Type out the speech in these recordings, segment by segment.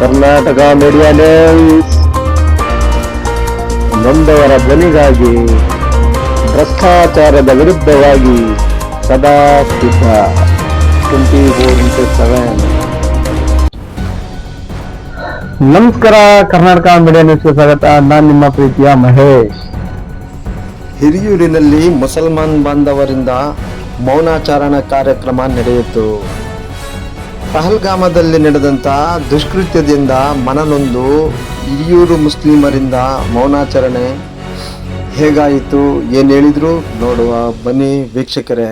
Karnataka media news ನೊಂದವರ ಧ್ವನಿಗಾಗಿ ಭ್ರಷ್ಟಾಚಾರದ ವಿರುದ್ಧವಾಗಿ ಸದಾ ಸಿದ್ಧ 24x7. ನಮಸ್ಕಾರ, ಕರ್ನಾಟಕ ಮೀಡಿಯಾ ನ್ಯೂಸ್ಗೆ ಸ್ವಾಗತ. ನಾನು ನಿಮ್ಮ ಪ್ರೀತಿಯ ಮಹೇಶ್. ಹಿರಿಯೂರಿನಲ್ಲಿ ಮುಸಲ್ಮಾನ್ ಬಾಂಧವರಿಂದ ಮೌನಾಚರಣಾ ಕಾರ್ಯಕ್ರಮ ನಡೆಯಿತು. ಪಹಲ್ಗಾಮದಲ್ಲಿ ನಡೆದಂಥ ದುಷ್ಕೃತ್ಯದಿಂದ ಮನನೊಂದು ಹಿರಿಯೂರು ಮುಸ್ಲಿಮರಿಂದ ಮೌನಾಚರಣೆ ಹೇಗಾಯಿತು, ಏನು ಹೇಳಿದ್ರು ನೋಡುವ ಬನ್ನಿ ವೀಕ್ಷಕರೇ.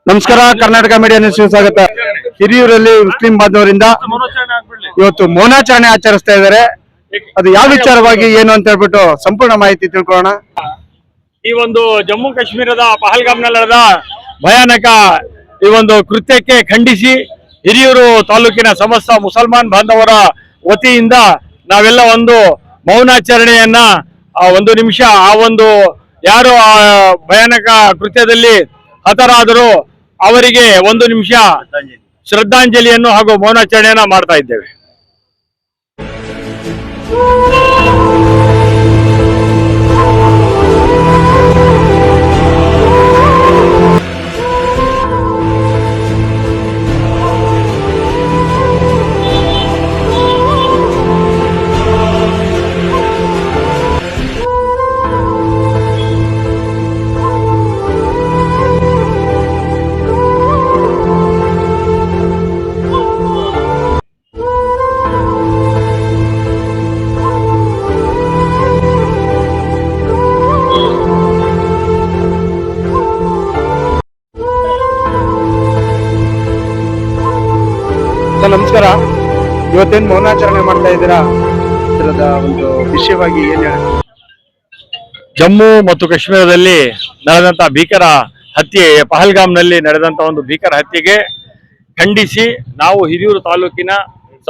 ನಮಸ್ಕಾರ, ಕರ್ನಾಟಕ ಮೀಡಿಯಾ ನ್ಯೂಸ್ಗೆ ಸ್ವಾಗತ. ಹಿರಿಯೂರಲ್ಲಿ ಮುಸ್ಲಿಂ ಬಾಂಧವರಿಂದ ಇವತ್ತು ಮೌನಾಚರಣೆ ಆಚರಿಸ್ತಾ ಇದ್ದಾರೆ. ಅದು ಯಾವ ವಿಚಾರವಾಗಿ ಏನು ಅಂತ ಹೇಳ್ಬಿಟ್ಟು ಸಂಪೂರ್ಣ ಮಾಹಿತಿ ತಿಳ್ಕೊಳ್ಳೋಣ. ಈ ಒಂದು ಜಮ್ಮು ಕಾಶ್ಮೀರದ ಪಹಲ್ಗಾಮ್ನಲ್ಲಿ ನಡೆದ ಭಯಾನಕ ಈ ಒಂದು ಕೃತ್ಯಕ್ಕೆ ಖಂಡಿಸಿ ಹಿರಿಯೂರು ತಾಲೂಕಿನ ಸಮಸ್ತ ಮುಸಲ್ಮಾನ್ ಬಾಂಧವರ ವತಿಯಿಂದ ನಾವೆಲ್ಲ ಒಂದು ಮೌನಾಚರಣೆಯನ್ನ ಒಂದು ನಿಮಿಷ ಆ ಒಂದು ಯಾರು ಆ ಭಯಾನಕ ಕೃತ್ಯದಲ್ಲಿ ಹತರಾದರೂ ಅವರಿಗೆ ಒಂದು ನಿಮಿಷ ಶ್ರದ್ಧಾಂಜಲಿಯನ್ನು ಹಾಗೂ ಮೌನಾಚರಣೆಯನ್ನ ಮಾಡ್ತಾ ಇದ್ದೇವೆ. ನಮಸ್ಕಾರ. ಇವತ್ತೇನು ಮೌನಾಚರಣೆ ಮಾಡ್ತಾ ಇದ್ದೀರಾ, ಇದರದ ಒಂದು ವಿಷಯವಾಗಿ ಏನ್ ಹೇಳಿ? ಜಮ್ಮು ಮತ್ತು ಕಾಶ್ಮೀರದಲ್ಲಿ ನಡೆದಂತ ಭೀಕರ ಹತ್ಯೆ, ಪಹಲ್ಗಾಮ್ನಲ್ಲಿ ನಡೆದಂತ ಒಂದು ಭೀಕರ ಹತ್ಯೆಗೆ ಖಂಡಿಸಿ ನಾವು ಹಿರಿಯೂರು ತಾಲೂಕಿನ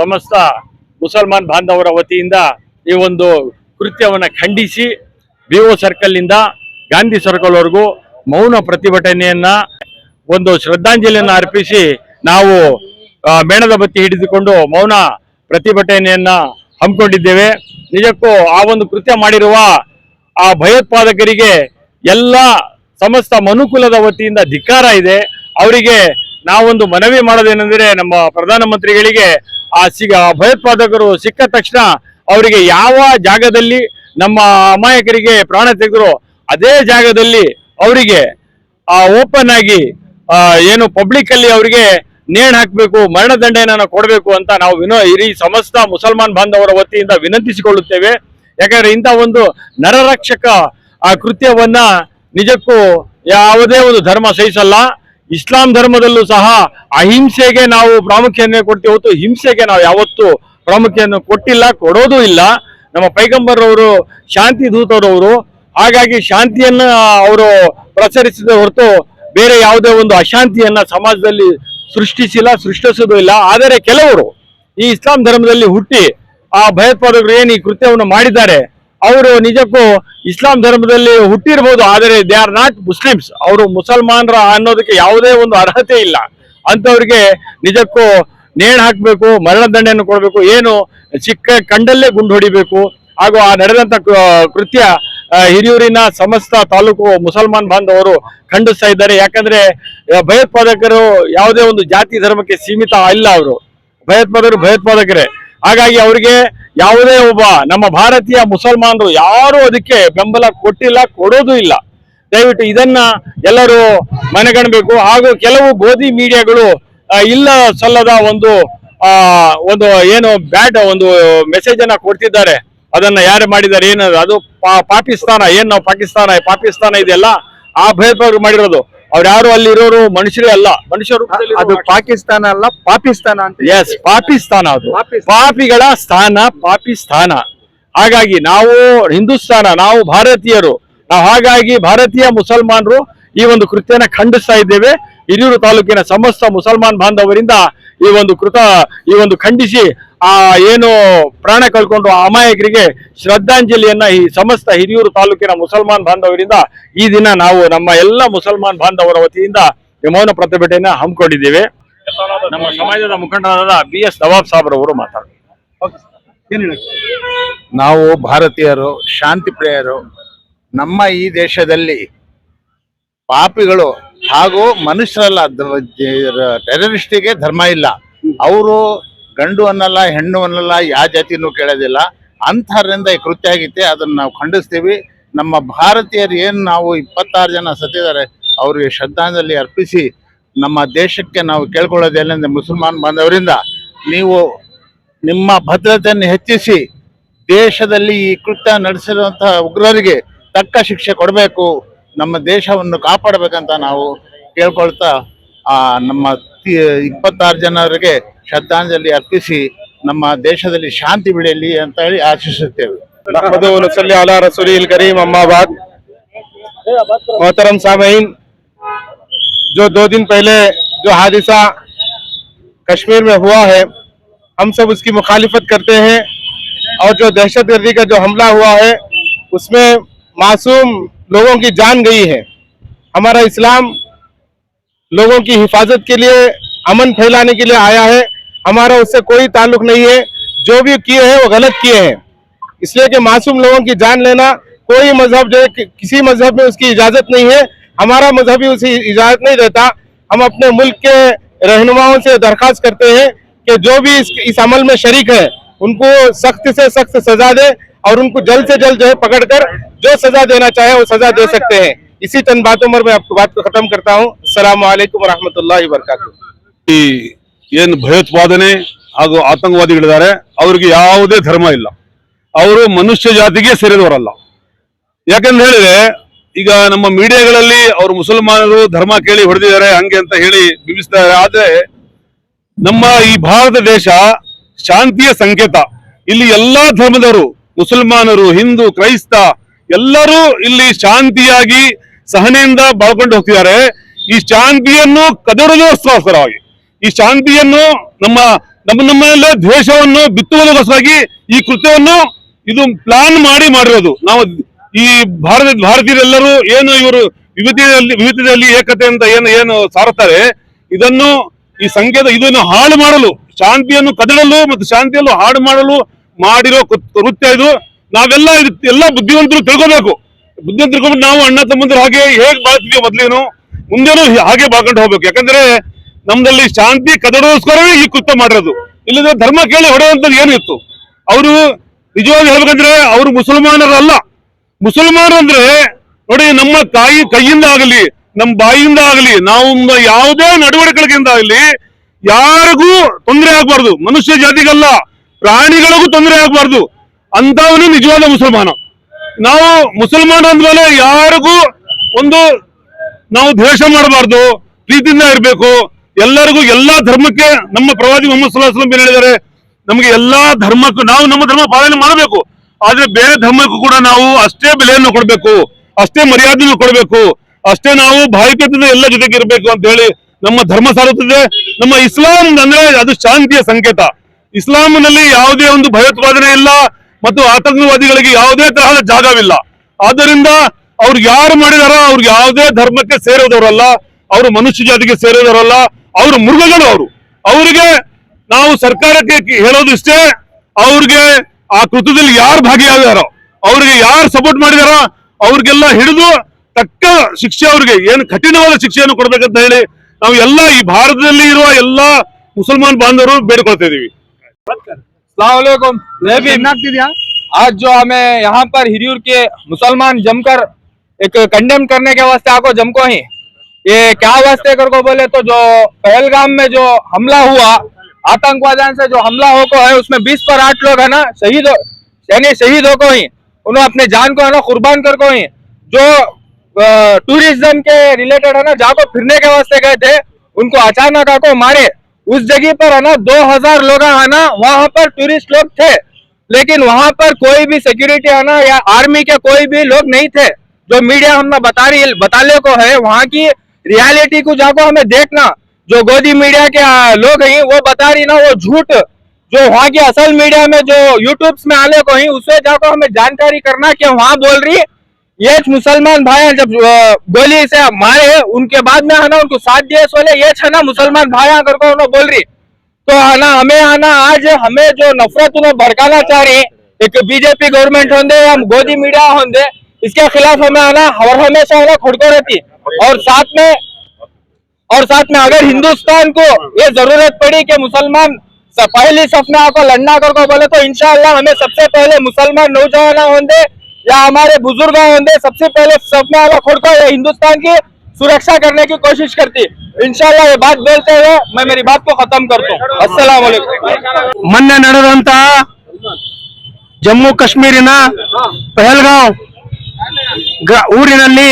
ಸಮಸ್ತ ಮುಸಲ್ಮಾನ್ ಬಾಂಧವರ ವತಿಯಿಂದ ಈ ಒಂದು ಕೃತ್ಯವನ್ನ ಖಂಡಿಸಿ BO ಸರ್ಕಲ್ ನಿಂದ ಗಾಂಧಿ ಸರ್ಕಲ್ ವರೆಗೂ ಮೌನ ಪ್ರತಿಭಟನೆಯನ್ನ ಒಂದು ಶ್ರದ್ಧಾಂಜಲಿಯನ್ನು ಅರ್ಪಿಸಿ ನಾವು ಮೇಣದ ಬತ್ತಿ ಹಿಡಿದುಕೊಂಡು ಮೌನ ಪ್ರತಿಭಟನೆಯನ್ನ ಹಮ್ಮಿಕೊಂಡಿದ್ದೇವೆ. ನಿಜಕ್ಕೂ ಆ ಒಂದು ಕೃತ್ಯ ಮಾಡಿರುವ ಆ ಭಯೋತ್ಪಾದಕರಿಗೆ ಎಲ್ಲ ಸಮಸ್ತ ಮನುಕುಲದ ವತಿಯಿಂದ ಧಿಕ್ಕಾರ ಇದೆ. ಅವರಿಗೆ ನಾವೊಂದು ಮನವಿ ಮಾಡೋದೇನೆಂದರೆ, ನಮ್ಮ ಪ್ರಧಾನಮಂತ್ರಿಗಳಿಗೆ ಆ ಭಯೋತ್ಪಾದಕರು ಸಿಕ್ಕ ತಕ್ಷಣ ಅವರಿಗೆ ಯಾವ ಜಾಗದಲ್ಲಿ ನಮ್ಮ ಅಮಾಯಕರಿಗೆ ಪ್ರಾಣ ತೆಗೆದ್ರು ಅದೇ ಜಾಗದಲ್ಲಿ ಅವರಿಗೆ ಓಪನ್ ಆಗಿ ಏನು ಪಬ್ಲಿಕ್ ಅಲ್ಲಿ ಅವರಿಗೆ ನೇಣು ಹಾಕಬೇಕು, ಮರಣದಂಡನೆಯನ್ನು ಕೊಡಬೇಕು ಅಂತ ನಾವು ಇಡೀ ಸಮಸ್ತ ಮುಸಲ್ಮಾನ್ ಬಾಂಧವರ ವತಿಯಿಂದ ವಿನಂತಿಸಿಕೊಳ್ಳುತ್ತೇವೆ. ಯಾಕಂದ್ರೆ ಇಂಥ ಒಂದು ನರರಕ್ಷಕ ಆ ಕೃತ್ಯವನ್ನ ನಿಜಕ್ಕೂ ಯಾವುದೇ ಒಂದು ಧರ್ಮ ಸಹಿಸಲ್ಲ. ಇಸ್ಲಾಂ ಧರ್ಮದಲ್ಲೂ ಸಹ ಅಹಿಂಸೆಗೆ ನಾವು ಪ್ರಾಮುಖ್ಯತೆ ಕೊಡ್ತೀವಿ ಹೊತ್ತು ಹಿಂಸೆಗೆ ನಾವು ಯಾವತ್ತೂ ಪ್ರಾಮುಖ್ಯತೆಯನ್ನು ಕೊಟ್ಟಿಲ್ಲ, ಕೊಡೋದು ಇಲ್ಲ. ನಮ್ಮ ಪೈಗಂಬರ್ ಅವರು ಶಾಂತಿ ದೂತರವರು, ಹಾಗಾಗಿ ಶಾಂತಿಯನ್ನ ಅವರು ಪ್ರಸರಿಸಿದ ಹೊರತು ಬೇರೆ ಯಾವುದೇ ಒಂದು ಅಶಾಂತಿಯನ್ನ ಸಮಾಜದಲ್ಲಿ ಸೃಷ್ಟಿಸೋದು ಇಲ್ಲ. ಆದರೆ ಕೆಲವರು ಈ ಇಸ್ಲಾಂ ಧರ್ಮದಲ್ಲಿ ಹುಟ್ಟಿ ಆ ಭಯೋತ್ಪಾದಕರು ಏನು ಈ ಕೃತ್ಯವನ್ನು ಮಾಡಿದ್ದಾರೆ, ಅವರು ನಿಜಕ್ಕೂ ಇಸ್ಲಾಂ ಧರ್ಮದಲ್ಲಿ ಹುಟ್ಟಿರ್ಬೋದು, ಆದರೆ ದೇ ಆರ್ ನಾಟ್ ಮುಸ್ಲಿಮ್ಸ್. ಅವರು ಮುಸಲ್ಮಾನರ ಅನ್ನೋದಕ್ಕೆ ಯಾವುದೇ ಒಂದು ಅರ್ಹತೆ ಇಲ್ಲ. ಅಂತವ್ರಿಗೆ ನಿಜಕ್ಕೂ ನೇಣು ಹಾಕಬೇಕು, ಮರಣದಂಡನೆಯನ್ನು ಕೊಡಬೇಕು, ಏನು ಚಿಕ್ಕ ಕಂಡಲ್ಲೇ ಗುಂಡು ಹೊಡಿಬೇಕು. ಹಾಗೂ ಆ ನಡೆದಂತ ಕೃತ್ಯ ಹಿರಿಯೂರಿನ ಸಮಸ್ತ ತಾಲೂಕು ಮುಸಲ್ಮಾನ್ ಬಾಂಧವರು ಖಂಡಿಸ್ತಾ ಇದ್ದಾರೆ. ಯಾಕಂದ್ರೆ ಭಯೋತ್ಪಾದಕರು ಯಾವುದೇ ಒಂದು ಜಾತಿ ಧರ್ಮಕ್ಕೆ ಸೀಮಿತ ಇಲ್ಲ. ಅವರು ಭಯೋತ್ಪಾದಕರೇ. ಹಾಗಾಗಿ ಅವರಿಗೆ ಯಾವುದೇ ಒಬ್ಬ ನಮ್ಮ ಭಾರತೀಯ ಮುಸಲ್ಮಾನರು ಯಾರು ಅದಕ್ಕೆ ಬೆಂಬಲ ಕೊಟ್ಟಿಲ್ಲ, ಕೊಡೋದು ಇಲ್ಲ. ದಯವಿಟ್ಟು ಇದನ್ನ ಎಲ್ಲರೂ ಮನಗಣಬೇಕು. ಹಾಗೂ ಕೆಲವು ಗೋಧಿ ಮೀಡಿಯಾಗಳು ಇಲ್ಲ ಸಲ್ಲದ ಒಂದು ಏನು ಬ್ಯಾಡ್ ಒಂದು ಮೆಸೇಜ್ ಅನ್ನ ಕೊಡ್ತಿದ್ದಾರೆ. ಅದನ್ನ ಯಾರು ಮಾಡಿದ್ದಾರೆ, ಏನು ಅದು ಪಾಕಿಸ್ತಾನ, ಏನ್ ನಾವು ಪಾಕಿಸ್ತಾನ ಇದೆಯಲ್ಲ ಆ ಭಯೋತ್ಪಾದಕರು ಮಾಡಿರೋದು. ಅವ್ರ್ಯಾರು ಅಲ್ಲಿರೋರು ಮನುಷ್ಯರೇ ಅಲ್ಲ, ಮನುಷ್ಯರು ಅದು ಪಾಕಿಸ್ತಾನ ಅಲ್ಲ, ಪಾಕಿಸ್ತಾನ ಅಂತ. ಎಸ್, ಪಾಪಿಸ್ತಾನ. ಅದು ಪಾಪಿಸ್ತಾನ. ಪಾಪಿಗಳ ಸ್ಥಾನ, ಪಾಪಿಸ್ತಾನ. ಹಾಗಾಗಿ ನಾವು ಹಿಂದೂಸ್ತಾನ, ನಾವು ಭಾರತೀಯರು, ನಾವು ಹಾಗಾಗಿ ಭಾರತೀಯ ಮುಸಲ್ಮಾನರು ಈ ಒಂದು ಕೃತ್ಯನ ಖಂಡಿಸ್ತಾ ಇದ್ದೇವೆ. ಹಿರಿಯೂರು ತಾಲೂಕಿನ ಸಮಸ್ತ ಮುಸಲ್ಮಾನ್ ಬಾಂಧವರಿಂದ ಈ ಒಂದು ಖಂಡಿಸಿ ಏನು ಪ್ರಾಣ ಕಳ್ಕೊಂಡು ಅಮಾಯಕರಿಗೆ ಶ್ರದ್ಧಾಂಜಲಿಯನ್ನ ಈ ಸಮಸ್ತ ಹಿರಿಯೂರು ತಾಲೂಕಿನ ಮುಸಲ್ಮಾನ್ ಬಾಂಧವರಿಂದ ಈ ದಿನ ನಾವು ನಮ್ಮ ಎಲ್ಲ ಮುಸಲ್ಮಾನ್ ಬಾಂಧವರ ವತಿಯಿಂದ ಈ ಮೌನ ಪ್ರತಿಭಟನೆಯನ್ನ ಹಮ್ಮಿಕೊಂಡಿದ್ದೇವೆ. ನಮ್ಮ ಸಮಾಜದ ಮುಖಂಡರಾದ BS ನವಾಬ್ ಸಾಬ್ರವರು ಮಾತಾಡ್ತಾರೆ. ನಾವು ಭಾರತೀಯರು, ಶಾಂತಿ ಪ್ರಿಯರು. ನಮ್ಮ ಈ ದೇಶದಲ್ಲಿ ಪಾಪಿಗಳು ಹಾಗೂ ಮನುಷ್ಯರಲ್ಲ, ಟೆರರಿಸ್ಟಿಗೆ ಧರ್ಮ ಇಲ್ಲ. ಅವರು ಗಂಡು ಅನ್ನಲ್ಲ, ಹೆಣ್ಣು ಅನ್ನಲ್ಲ, ಯಾವ ಜಾತಿನೂ ಕೇಳೋದಿಲ್ಲ. ಅಂಥದ್ರಿಂದ ಈ ಕೃತ್ಯ ಆಗೈತೆ, ಅದನ್ನು ನಾವು ಖಂಡಿಸ್ತೀವಿ. ನಮ್ಮ ಭಾರತೀಯರು ಏನು ನಾವು 26 ಜನ ಸತ್ತಿದ್ದಾರೆ, ಅವರಿಗೆ ಶ್ರದ್ಧಾಂಜಲಿ ಅರ್ಪಿಸಿ ನಮ್ಮ ದೇಶಕ್ಕೆ ನಾವು ಕೇಳ್ಕೊಳ್ಳೋದೇನೆಂದ್ರೆ ಮುಸಲ್ಮಾನ್ ಬಾಂಧವರಿಂದ ನೀವು ನಿಮ್ಮ ಭದ್ರತೆಯನ್ನು ಹೆಚ್ಚಿಸಿ ದೇಶದಲ್ಲಿ ಈ ಕೃತ್ಯ ನಡೆಸಿರುವಂತಹ ಉಗ್ರರಿಗೆ ತಕ್ಕ ಶಿಕ್ಷೆ ಕೊಡಬೇಕು, ನಮ್ಮ ದೇಶವನ್ನು ಕಾಪಾಡಬೇಕಂತ ನಾವು ಕೇಳ್ಕೊಳ್ತಾ ನಮ್ಮ 26 ಜನರಿಗೆ ಶ್ರದ್ಧಾಂಜಲಿ ಅರ್ಪಿಸಿ ನಮ್ಮ ದೇಶದಲ್ಲಿ ಶಾಂತಿ ಬೆಳೆಯಲಿ ಅಂತ ಹೇಳಿ ಆಶಿಸುತ್ತೇವೆ. मोहतरम सामीन, जो 2 दिन पहले जो हादसा कश्मीर में हुआ है, हम सब उसकी मुखालिफत करते हैं। और जो दहशतगर्दी का जो हमला हुआ है उसमें मासूम लोगों की जान गई है। हमारा इस्लाम लोगों की हिफाजत के लिए, अमन फैलाने के लिए आया है। हमारा उससे कोई ताल्लुक नहीं है। जो भी किए हैं वो गलत किए हैं, इसलिए कि मासूम लोगों की जान लेना, कोई मजहब जो किसी मजहब में उसकी इजाजत नहीं है, हमारा मजहब भी उसे इजाजत नहीं देता। हम अपने मुल्क के रहनुमाओं से दरखास्त करते हैं कि जो भी इस अमल में शरीक है उनको सख्त से सख्त सजा दे और उनको जल्द से जल्द जो है पकड़कर जो सजा देना चाहे वो सजा दे सकते हैं। इसी चंद बातों में मैं आपको बात को खत्म करता हूँ। अस्सलामु अलैकुम रहमतुल्लाहि वबरकातुहू। ಏನು ಭಯೋತ್ಪಾದನೆ ಹಾಗೂ ಆತಂಕವಾದಿಗಳಿದ್ದಾರೆ, ಅವರಿಗೆ ಯಾವುದೇ ಧರ್ಮ ಇಲ್ಲ, ಅವರು ಮನುಷ್ಯ ಜಾತಿಗೆ ಸೇರಿದವರಲ್ಲ. ಯಾಕಂತ ಹೇಳಿದ್ರೆ ಈಗ ನಮ್ಮ ಮೀಡಿಯಾಗಳಲ್ಲಿ ಅವರು ಮುಸಲ್ಮಾನರು ಧರ್ಮ ಕೇಳಿ ಹೊಡೆದಿದ್ದಾರೆ ಹಂಗೆ ಅಂತ ಹೇಳಿ ಬಿಂಬಿಸ್ತಾರೆ. ಆದ್ರೆ ನಮ್ಮ ಈ ಭಾರತ ದೇಶ ಶಾಂತಿಯ ಸಂಕೇತ. ಇಲ್ಲಿ ಎಲ್ಲಾ ಧರ್ಮದವರು, ಮುಸಲ್ಮಾನರು, ಹಿಂದೂ, ಕ್ರೈಸ್ತ ಎಲ್ಲರೂ ಇಲ್ಲಿ ಶಾಂತಿಯಾಗಿ ಸಹನೆಯಿಂದ ಬಾಳ್ಕೊಂಡು ಹೋಗ್ತಿದ್ದಾರೆ. ಈ ಶಾಂತಿಯನ್ನು ಕದಡೋದಕ್ಕೋಸ್ಕರವಾಗಿ, ಈ ಶಾಂತಿಯನ್ನು ನಮ್ಮಲ್ಲೇ ದ್ವೇಷವನ್ನು ಬಿತ್ತುವುದಕ್ಕೋಸ್ಕರವಾಗಿ ಈ ಕೃತ್ಯವನ್ನು ಇದು ಪ್ಲಾನ್ ಮಾಡಿರೋದು. ನಾವು ಈ ಭಾರತೀಯರೆಲ್ಲರೂ ಏನು ಇವರು ವಿವಿಧತೆಯಲ್ಲಿ ಏಕತೆ ಅಂತ ಏನು ಸಾರುತ್ತಾರೆ, ಇದನ್ನು ಈ ಸಂಕೇತ ಇದನ್ನು ಹಾಳು ಮಾಡಲು, ಶಾಂತಿಯನ್ನು ಕದಡಲು ಮತ್ತು ಶಾಂತಿಯನ್ನು ಹಾಳು ಮಾಡಲು ಮಾಡಿರೋ ಕೃತ್ಯ ಇದು. ನಾವೆಲ್ಲ ಎಲ್ಲ ಬುದ್ಧಿವಂತರು ತಿಳ್ಕೋಬೇಕು. ಬುದ್ಧಿವಂತ ತಿಳ್ಕೊಂಡ್ಬಿಟ್ಟು ನಾವು ಅಣ್ಣ ತಮ್ಮಂದ್ರು ಹಾಗೆ ಹೇಗ್ ಬಾಳ್ತಿದೀವಿ ಮೊದ್ಲೇನು ಮುಂದೇನು ಹಾಗೆ ಬಾಳ್ಕೊಂಡು ಹೋಗ್ಬೇಕು. ಯಾಕಂದ್ರೆ ನಮ್ದಲ್ಲಿ ಶಾಂತಿ ಕದಡೋಸ್ಕರವೇ ಈ ಕೃತ್ಯ ಮಾಡಿರೋದು. ಇಲ್ಲದ್ರೆ ಧರ್ಮ ಕೇಳಿ ಹೊಡೆಯುವಂಥದ್ದು ಏನಿತ್ತು. ಅವರು ನಿಜವಾಗಿ ಹೇಳ್ಬೇಕಂದ್ರೆ ಅವರು ಮುಸಲ್ಮಾನರಲ್ಲ. ಮುಸಲ್ಮಾನರು ಅಂದ್ರೆ ನೋಡಿ, ನಮ್ಮ ಕೈಯಿಂದ ಆಗಲಿ, ನಮ್ಮ ಬಾಯಿಯಿಂದ ಆಗಲಿ, ನಾವು ಯಾವುದೇ ನಡವಳಿಕೆಗಳಿಂದ ಆಗಲಿ ಯಾರಿಗೂ ತೊಂದರೆ ಆಗ್ಬಾರ್ದು. ಮನುಷ್ಯ ಜಾತಿಗಲ್ಲ, ಪ್ರಾಣಿಗಳಿಗೂ ತೊಂದರೆ ಆಗ್ಬಾರ್ದು. ಅಂತವನು ನಿಜವಾದ ಮುಸಲ್ಮಾನ. ನಾವು ಮುಸಲ್ಮಾನ ಅಂದ್ಮೇಲೆ ಯಾರಿಗೂ ನಾವು ದ್ವೇಷ ಮಾಡಬಾರ್ದು, ಪ್ರೀತಿಯಿಂದ ಇರಬೇಕು. ಎಲ್ಲರಿಗೂ ಎಲ್ಲಾ ಧರ್ಮಕ್ಕೆ ನಮ್ಮ ಪ್ರವಾದಿ ಮೊಹಮ್ಮದ್ ಸಲ್ಲಲ್ಲಾಹು ಅಲೈಹಿ ವಸಲ್ಲಂ ಹೇಳಿದ್ದಾರೆ, ನಮಗೆ ಎಲ್ಲಾ ಧರ್ಮಕ್ಕೂ ನಾವು ನಮ್ಮ ಧರ್ಮ ಪಾಲನೆ ಮಾಡಬೇಕು. ಆದ್ರೆ ಬೇರೆ ಧರ್ಮಕ್ಕೂ ಕೂಡ ನಾವು ಅಷ್ಟೇ ಬೆಲೆಯನ್ನು ಕೊಡಬೇಕು, ಅಷ್ಟೇ ಮರ್ಯಾದೆಯನ್ನು ಕೊಡಬೇಕು, ಅಷ್ಟೇ ನಾವು ಭಾವೈಕ್ಯತೆಯಿಂದ ಎಲ್ಲ ಜೊತೆಗೆ ಇರಬೇಕು ಅಂತ ಹೇಳಿ ನಮ್ಮ ಧರ್ಮ ಸಾರುತ್ತದೆ. ನಮ್ಮ ಇಸ್ಲಾಂ ಅಂದ್ರೆ ಅದು ಶಾಂತಿಯ ಸಂಕೇತ. ಇಸ್ಲಾಂನಲ್ಲಿ ಯಾವುದೇ ಒಂದು ಭಯೋತ್ಪಾದನೆ ಇಲ್ಲ ಮತ್ತು ಆತಂಕವಾದಿಗಳಿಗೆ ಯಾವುದೇ ತರಹದ ಜಾಗವಿಲ್ಲ. ಆದ್ದರಿಂದ ಅವ್ರು ಯಾರು ಮಾಡಿದಾರೋ ಅವ್ರಿಗೆ ಯಾವುದೇ ಧರ್ಮಕ್ಕೆ ಸೇರೋದವರಲ್ಲ, ಅವರು ಮನುಷ್ಯ ಜಾತಿಗೆ ಸೇರೋದವರಲ್ಲ, ಅವರು ಮೃಗಗಳು. ಅವರಿಗೆ ನಾವು ಸರ್ಕಾರಕ್ಕೆ ಹೇಳೋದು ಇಷ್ಟೇ, ಅವ್ರಿಗೆ ಆ ಕೃತ್ಯದಲ್ಲಿ ಯಾರು ಭಾಗಿಯಾಗಿದಾರೋ, ಅವ್ರಿಗೆ ಯಾರು ಸಪೋರ್ಟ್ ಮಾಡಿದಾರೋ ಅವ್ರಿಗೆಲ್ಲ ಹಿಡಿದು ತಕ್ಕ ಶಿಕ್ಷೆ, ಅವ್ರಿಗೆ ಏನು ಕಠಿಣವಾದ ಶಿಕ್ಷೆಯನ್ನು ಕೊಡ್ಬೇಕಂತ ಹೇಳಿ ನಾವು ಎಲ್ಲ ಈ ಭಾರತದಲ್ಲಿ ಇರುವ ಎಲ್ಲಾ ಮುಸಲ್ಮಾನ್ ಬಾಂಧವರು ಬೇಡಿಕೊಳ್ತಾ ಇದೀವಿ. आज जो हमें यहाँ पर हिरियूर के मुसलमान जमकर एक कंडेम करने के वास्ते आको जमको ही, ये क्या वास्ते कर को बोले तो जो पहलगाम में जो हमला हुआ, आतंकवादियों से जो हमला हो को है, उसमें 20 पर 8 लोग है ना शहीद हो को ही, उन्होंने अपने जान को है ना कुर्बान कर को ही, जो टूरिज्म के रिलेटेड है ना, जहाँ को फिरने के वास्ते गए थे, उनको अचानक आको मारे। उस जगह पर है ना 2000 लोग है ना, वहां पर टूरिस्ट लोग थे, लेकिन वहां पर कोई भी सिक्योरिटी है ना या आर्मी के कोई भी लोग नहीं थे। जो मीडिया हमने बताने को है, वहां की रियलिटी को जाको हमें देखना। जो गोदी मीडिया के लोग हैं वो बता रही ना, वो झूठ। जो वहाँ की असल मीडिया में जो यूट्यूब में आने को ही, उससे जाको हमें जानकारी करना कि वहां बोल रही ये मुसलमान भाई जब गोली से मारे, उनके बाद में है ना उनको साथ दिए सोले ये है ना मुसलमान भाई आकर को उन्होंने बोल रही। तो है ना हमें आना आज हमें जो नफरत उन्हें भड़काना चाह रही, एक बीजेपी गवर्नमेंट होंगे या गोदी मीडिया होंगे, इसके खिलाफ हमें आना हर हमेशा है ना खुड़को रहती। और साथ में अगर हिंदुस्तान को ये जरूरत पड़ी कि मुसलमान पहली सफ में आकर लड़ना कर को बोले, तो इंशाअल्लाह हमें सबसे पहले मुसलमान नौजवान होंगे या हमारे बुजुर्ग होंगे, सबसे पहले सब में आकर खुड़को हिंदुस्तान की सुरक्षा करने की कोशिश करती। इंशाल्लाह ये बात बोलते हुए मैं मेरी बात को खत्म करता हूँ। अस्सलाम वालेकुम। ಮೊನ್ನೆ ನಡೆದಂತಹ ಜಮ್ಮು ಕಾಶ್ಮೀರಿನ ಪಹಲ್ಗಾಂವ್ ಊರಿನಲ್ಲಿ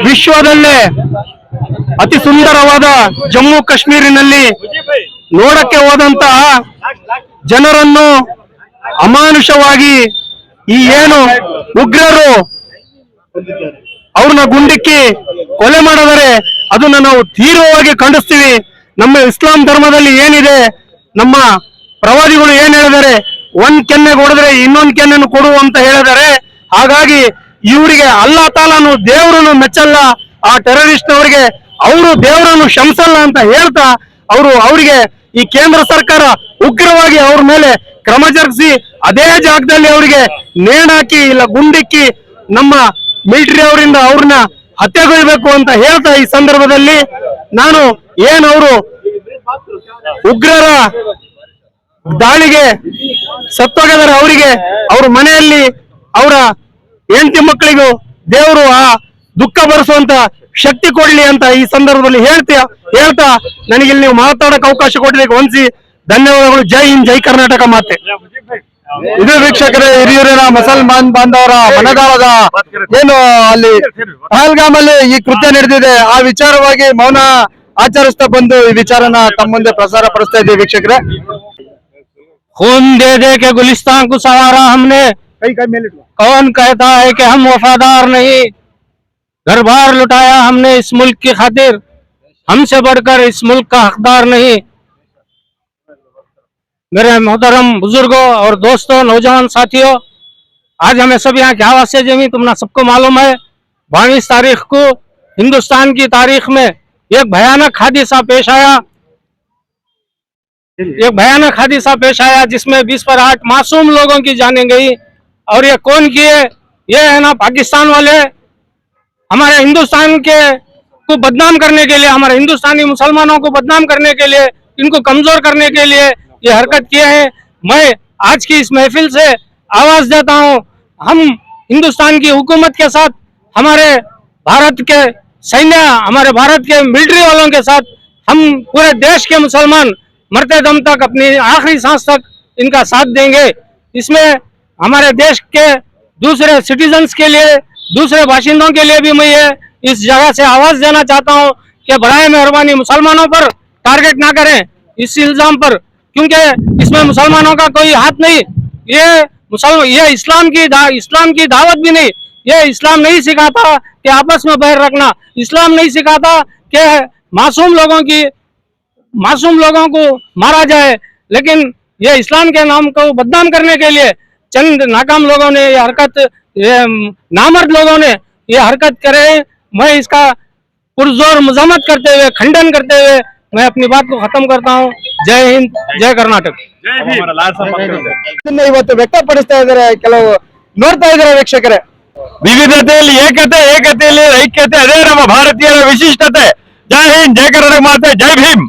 ವಿಶ್ವದಲ್ಲೇ ಅತಿ ಸುಂದರವಾದ ಜಮ್ಮು ಕಾಶ್ಮೀರಿನಲ್ಲಿ ನೋಡಕ್ಕೆ ಹೋದಂತಹ ಜನರನ್ನು ಅಮಾನುಷವಾಗಿ ಈ ಏನು ಉಗ್ರರು ಅವ್ರನ್ನ ಗುಂಡಿಕ್ಕಿ ಕೊಲೆ ಮಾಡಿದರೆ ಅದನ್ನ ನಾವು ತೀವ್ರವಾಗಿ ಖಂಡಿಸ್ತೀವಿ. ನಮ್ಮ ಇಸ್ಲಾಂ ಧರ್ಮದಲ್ಲಿ ಏನಿದೆ, ನಮ್ಮ ಪ್ರವಾದಿಗಳು ಏನ್ ಹೇಳಿದ್ದಾರೆ, ಒಂದ್ ಕೆನ್ನೆಗೆ ಹೊಡೆದ್ರೆ ಇನ್ನೊಂದ್ ಕೆನ್ನೆಯನ್ನು ಕೊಡು ಅಂತ ಹೇಳಿದ್ದಾರೆ. ಹಾಗಾಗಿ ಇವರಿಗೆ ಅಲ್ಲಾ ತಾಲಾನು ದೇವರನ್ನು ಮೆಚ್ಚಲ್ಲ, ಆ ಟೆರರಿಸ್ಟ್ ಅವರಿಗೆ ಅವರು ದೇವರನ್ನು ಕ್ಷಮಿಸಲ್ಲ ಅಂತ ಹೇಳ್ತಾ ಅವರಿಗೆ ಈ ಕೇಂದ್ರ ಸರ್ಕಾರ ಉಗ್ರವಾಗಿ ಅವ್ರ ಮೇಲೆ ಕ್ರಮ ಜರುಗಿಸಿ ಅದೇ ಜಾಗದಲ್ಲಿ ಅವರಿಗೆ ನೇಣಾಕಿ ಇಲ್ಲ ಗುಂಡಿಕ್ಕಿ ನಮ್ಮ ಮಿಲಿಟರಿ ಅವರಿಂದ ಅವ್ರನ್ನ ಹತ್ಯೆಗೊಳ್ಳಬೇಕು ಅಂತ ಹೇಳ್ತಾ ಈ ಸಂದರ್ಭದಲ್ಲಿ ನಾನು ಏನವರು ಉಗ್ರರ ದಾಳಿಗೆ ಸತ್ತೋಗಿದ್ದಾರೆ, ಅವರಿಗೆ ಅವ್ರ ಮನೆಯಲ್ಲಿ ಅವರ ಹೆಂಡತಿ ಮಕ್ಕಳಿಗೂ ದೇವರು ಆ ದುಃಖ ಭರಿಸುವಂತ ಶಕ್ತಿ ಕೊಡ್ಲಿ ಅಂತ ಈ ಸಂದರ್ಭದಲ್ಲಿ ಹೇಳ್ತಾ ನನಗೆ ಇಲ್ಲಿ ನೀವು ಮಾತಾಡಕ್ಕೆ ಅವಕಾಶ ಕೊಟ್ಟಿದ್ದಕ್ಕೆ ವಂದಿಸಿ ಧನ್ಯವಾದಗಳು. ಜೈ ಹಿಂದ್, ಜೈ ಕರ್ನಾಟಕ ಮಾತೆ. ಇದು ವೀಕ್ಷಕರೇ, ಹಿರಿಯೂರಿನ ಮುಸಲ್ಮಾನ್ ಬಾಂಧವರ ಮನದಾಳದ ಏನು ಅಲ್ಲಿ ಪಹಲ್ಗಾಮ್ ಅಲ್ಲಿ ಈ ಕೃತ್ಯ ನಡೆದಿದೆ, ಆ ವಿಚಾರವಾಗಿ ಮೌನ ಆಚರಿಸ್ತಾ ಬಂದು ಈ ವಿಚಾರನ ತಮ್ಮ ಮುಂದೆ ಪ್ರಸಾರ ಪಡಿಸ್ತಾ ಇದ್ದೀವಿ ವೀಕ್ಷಕರೇ. खून दे दे के गुलिस्तान को सवारा हमने, कौन कहता है कि हम वफादार नहीं। घर बार लुटाया हमने इस मुल्क की खातिर, हमसे बढ़कर इस मुल्क का हकदार नहीं। मेरे मोहतरम बुजुर्गों और दोस्तों, नौजवान साथियों, आज हमें सब यहाँ क्या वास्ते जमी तुमने सबको मालूम है। 22 तारीख को हिंदुस्तान की तारीख में एक भयानक हादसा पेश आया जिसमें 20 पर 8 मासूम लोगों की जाने गई। और ये कौन किए? ये है ना पाकिस्तान वाले, हमारे हिंदुस्तान के को बदनाम करने के लिए, हमारे हिंदुस्तानी मुसलमानों को बदनाम करने के लिए, इनको कमजोर करने के लिए ये हरकत किए हैं। मैं आज की इस महफिल से आवाज देता हूं, हम हिंदुस्तान की हुकूमत के साथ, हमारे भारत के सैन्य, हमारे भारत के मिलिट्री वालों के साथ, हम पूरे देश के मुसलमान मरते दम तक, अपनी आखिरी सांस तक इनका साथ देंगे। इसमें हमारे देश के दूसरे सिटीजन्स के लिए, दूसरे बाशिंदों के लिए भी मैं ये इस जगह से आवाज देना चाहता हूं कि बराए मेहरबानी मुसलमानों पर टारगेट ना करें इस इल्जाम पर, क्योंकि इसमें मुसलमानों का कोई हाथ नहीं। ये इस्लाम की दावत भी नहीं। ये इस्लाम नहीं सिखाता कि आपस में बैर रखना, इस्लाम नहीं सिखाता कि मासूम लोगों को मारा जाए। लेकिन ये इस्लाम के नाम को बदनाम करने के लिए चंद नाकाम लोगों ने ये हरकत, ये नामर्द लोगों ने ये हरकत करे। मैं इसका पुरजोर मजम्मत करते हुए, खंडन करते हुए मैं अपनी बात को खत्म करता हूँ। जय हिंद, जय कर्नाटक। ಇದನ್ನ ಇವತ್ತು ವ್ಯಕ್ತಪಡಿಸ್ತಾ ಇದ್ದಾರೆ ಕೆಲವು ನೋಡ್ತಾ ಇದ್ದಾರೆ ವೀಕ್ಷಕರೇ. ವಿವಿಧತೆಯಲ್ಲಿ ಏಕತೆ, ಏಕತೆಯಲ್ಲಿ ಐಕ್ಯತೆ, ಅದೇ ನಮ್ಮ ಭಾರತೀಯರ ವಿಶಿಷ್ಟತೆ. ಜೈ ಹಿಂದ್, ಜೈ ಕರ್ನಾಟಕ ಮಾತೆ, ಜೈ ಭೀಮ್.